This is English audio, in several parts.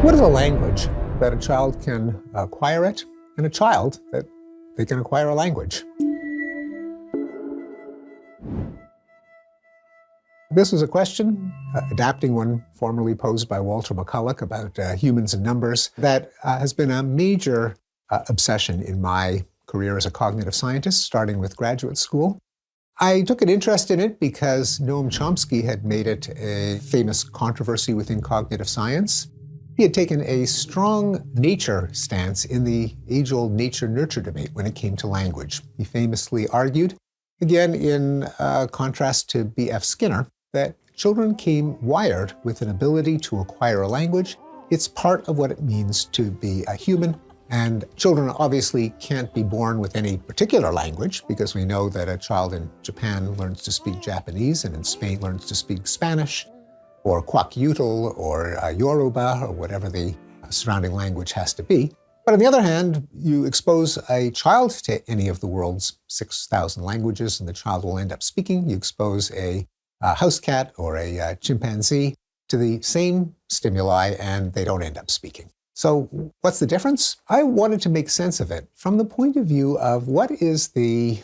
What is a language? That a child can acquire it, and a child that they can acquire a language. This was a question, adapting one formerly posed by Walter McCulloch about humans and numbers, that has been a major obsession in my career as a cognitive scientist, starting with graduate school. I took an interest in it because Noam Chomsky had made it a famous controversy within cognitive science. He had taken a strong nature stance in the age-old nature-nurture debate when it came to language. He famously argued, again in contrast to B.F. Skinner, that children came wired with an ability to acquire a language. It's part of what it means to be a human. And children obviously can't be born with any particular language, because we know that a child in Japan learns to speak Japanese and in Spain learns to speak Spanish, or Kwak-Yutal, or Yoruba, or whatever the surrounding language has to be. But on the other hand, you expose a child to any of the world's 6,000 languages, and the child will end up speaking. You expose a house cat or a chimpanzee to the same stimuli, and they don't end up speaking. So what's the difference? I wanted to make sense of it from the point of view of what is the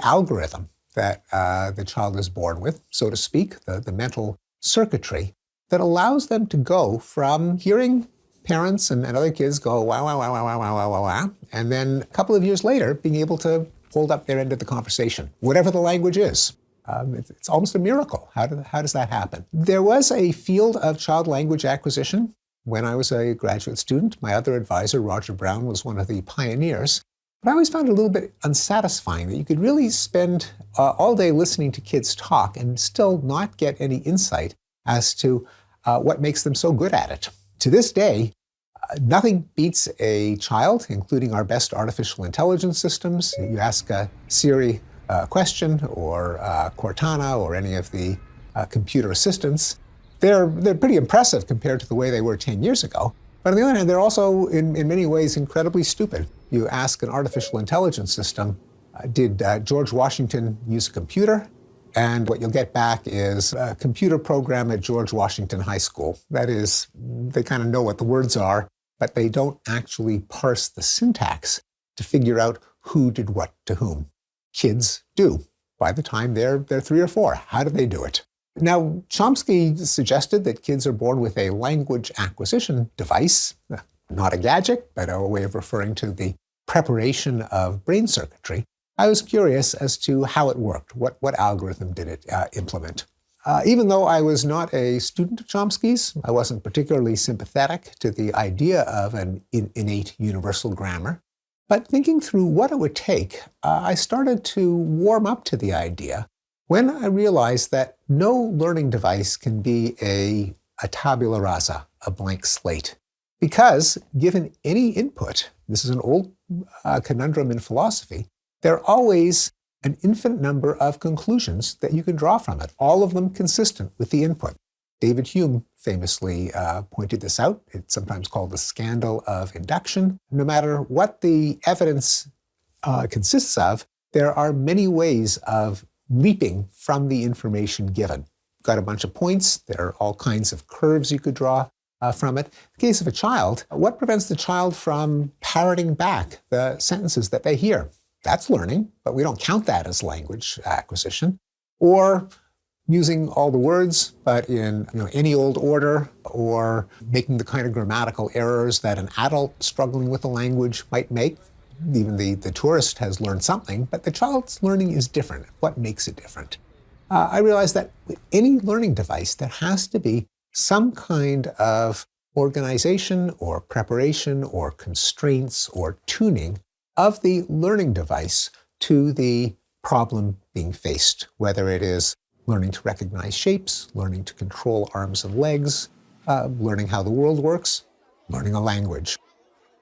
algorithm that the child is born with, so to speak, the mental circuitry that allows them to go from hearing parents and other kids go wow, wow, wow, wow, wow, wow, wow, wow, and then a couple of years later being able to hold up their end of the conversation, whatever the language is. It's almost a miracle. How does that happen? There was a field of child language acquisition when I was a graduate student. My other advisor, Roger Brown, was one of the pioneers. But I always found it a little bit unsatisfying that you could really spend all day listening to kids talk and still not get any insight as to what makes them so good at it. To this day, nothing beats a child, including our best artificial intelligence systems. You ask Siri a question, or Cortana, or any of the computer assistants. They're pretty impressive compared to the way they were 10 years ago. But on the other hand, they're also, in many ways, incredibly stupid. You ask an artificial intelligence system, did George Washington use a computer? And what you'll get back is a computer program at George Washington High School. That is, they kind of know what the words are, but they don't actually parse the syntax to figure out who did what to whom. Kids do. By the time they're 3 or 4, how do they do it? Now, Chomsky suggested that kids are born with a language acquisition device, not a gadget, but a way of referring to the preparation of brain circuitry. I was curious as to how it worked. What algorithm did it implement? Even though I was not a student of Chomsky's, I wasn't particularly sympathetic to the idea of an innate universal grammar. But thinking through what it would take, I started to warm up to the idea when I realized that no learning device can be a tabula rasa, a blank slate. Because given any input, this is an old conundrum in philosophy, there are always an infinite number of conclusions that you can draw from it, all of them consistent with the input. David Hume famously pointed this out. It's sometimes called the scandal of induction. No matter what the evidence consists of, there are many ways of leaping from the information given. You've got a bunch of points. There are all kinds of curves you could draw from it. In the case of a child, what prevents the child from parroting back the sentences that they hear? That's learning, but we don't count that as language acquisition. Or using all the words, but in any old order, or making the kind of grammatical errors that an adult struggling with the language might make. Even the tourist has learned something, but the child's learning is different. What makes it different? I realized that with any learning device, there has to be some kind of organization or preparation or constraints or tuning of the learning device to the problem being faced, whether it is learning to recognize shapes, learning to control arms and legs, learning how the world works, learning a language.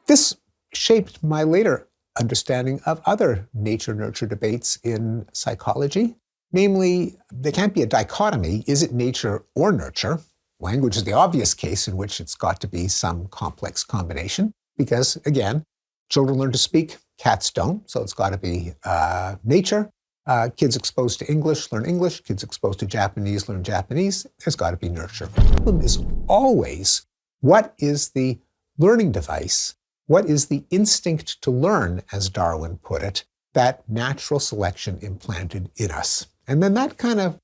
This shaped my later understanding of other nature-nurture debates in psychology. Namely, there can't be a dichotomy. Is it nature or nurture? Language is the obvious case in which it's got to be some complex combination because, again, children learn to speak, cats don't, so it's got to be nature. Kids exposed to English learn English. Kids exposed to Japanese learn Japanese. There's got to be nurture. The problem is always What is the learning device? What is the instinct to learn, as Darwin put it, that natural selection implanted in us? And then that kind of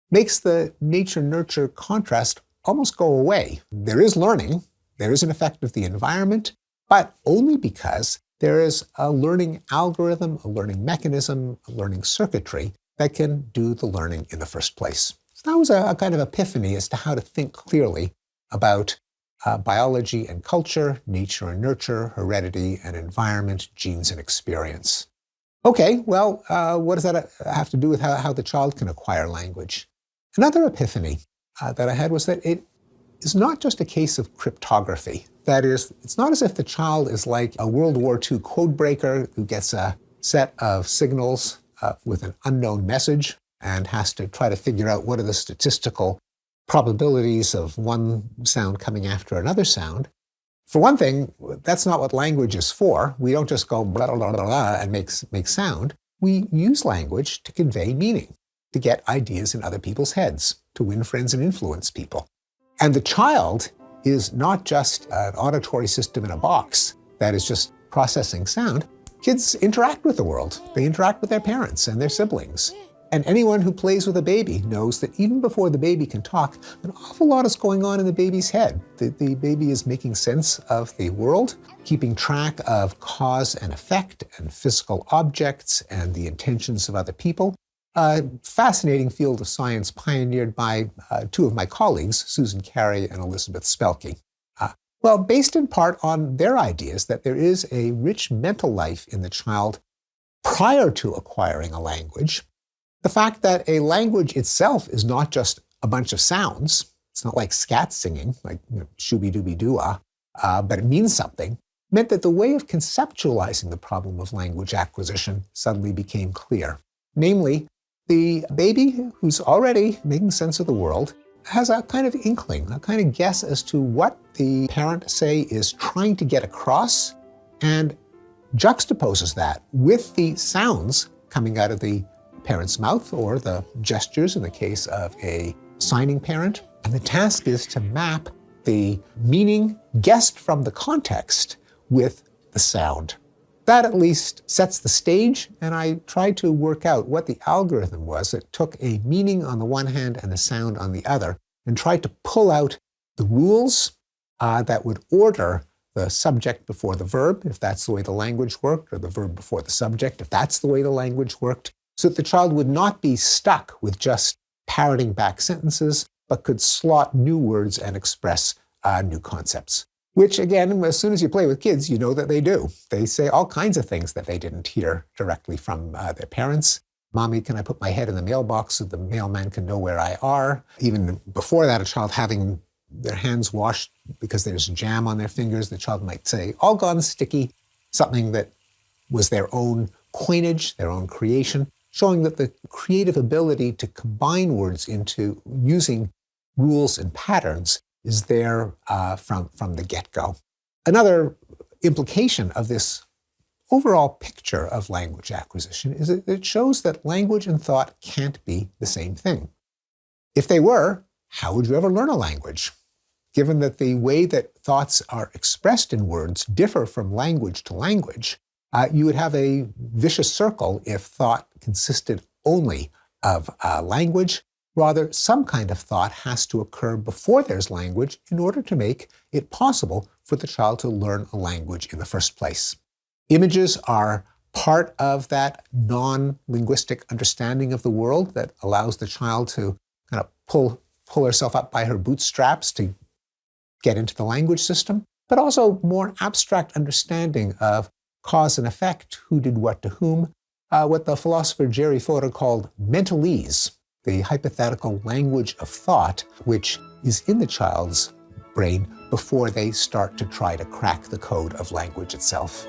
makes the nature-nurture contrast almost go away. There is learning, there is an effect of the environment, but only because there is a learning algorithm, a learning mechanism, a learning circuitry that can do the learning in the first place. So that was a kind of epiphany as to how to think clearly about biology and culture, nature and nurture, heredity and environment, genes and experience. Okay, well, what does that have to do with how the child can acquire language? Another epiphany that I had was that it is not just a case of cryptography. That is, it's not as if the child is like a World War II codebreaker who gets a set of signals with an unknown message and has to try to figure out what are the statistical probabilities of one sound coming after another sound. For one thing, that's not what language is for. We don't just go blah, blah, blah, blah, and make sound. We use language to convey meaning, to get ideas in other people's heads, to win friends and influence people. And the child is not just an auditory system in a box that is just processing sound. Kids interact with the world. They interact with their parents and their siblings. And anyone who plays with a baby knows that even before the baby can talk, an awful lot is going on in the baby's head. The baby is making sense of the world, keeping track of cause and effect and physical objects and the intentions of other people. A fascinating field of science pioneered by two of my colleagues, Susan Carey and Elizabeth Spelke. Well, based in part on their ideas that there is a rich mental life in the child prior to acquiring a language. The fact that a language itself is not just a bunch of sounds, it's not like scat singing, like shooby-dooby-doo-ah, but it means something, meant that the way of conceptualizing the problem of language acquisition suddenly became clear. Namely, the baby who's already making sense of the world has a kind of inkling, a kind of guess as to what the parent, say, is trying to get across, and juxtaposes that with the sounds coming out of the parent's mouth or the gestures in the case of a signing parent. And the task is to map the meaning guessed from the context with the sound. That at least sets the stage, and I tried to work out what the algorithm was that took a meaning on the one hand and the sound on the other, and tried to pull out the rules that would order the subject before the verb, if that's the way the language worked, or the verb before the subject, if that's the way the language worked, so that the child would not be stuck with just parroting back sentences, but could slot new words and express new concepts. Which, again, as soon as you play with kids, you know that they do. They say all kinds of things that they didn't hear directly from their parents. Mommy, can I put my head in the mailbox so the mailman can know where I are? Even before that, a child having their hands washed because there's jam on their fingers, the child might say, all gone sticky, something that was their own coinage, their own creation, showing that the creative ability to combine words into using rules and patterns is there from the get-go. Another implication of this overall picture of language acquisition is that it shows that language and thought can't be the same thing. If they were, how would you ever learn a language? Given that the way that thoughts are expressed in words differ from language to language, you would have a vicious circle if thought consisted only of language. Rather, some kind of thought has to occur before there's language in order to make it possible for the child to learn a language in the first place. Images are part of that non-linguistic understanding of the world that allows the child to kind of pull herself up by her bootstraps to get into the language system, but also more abstract understanding of cause and effect, who did what to whom, what the philosopher Jerry Fodor called mentalese, the hypothetical language of thought, which is in the child's brain before they start to try to crack the code of language itself.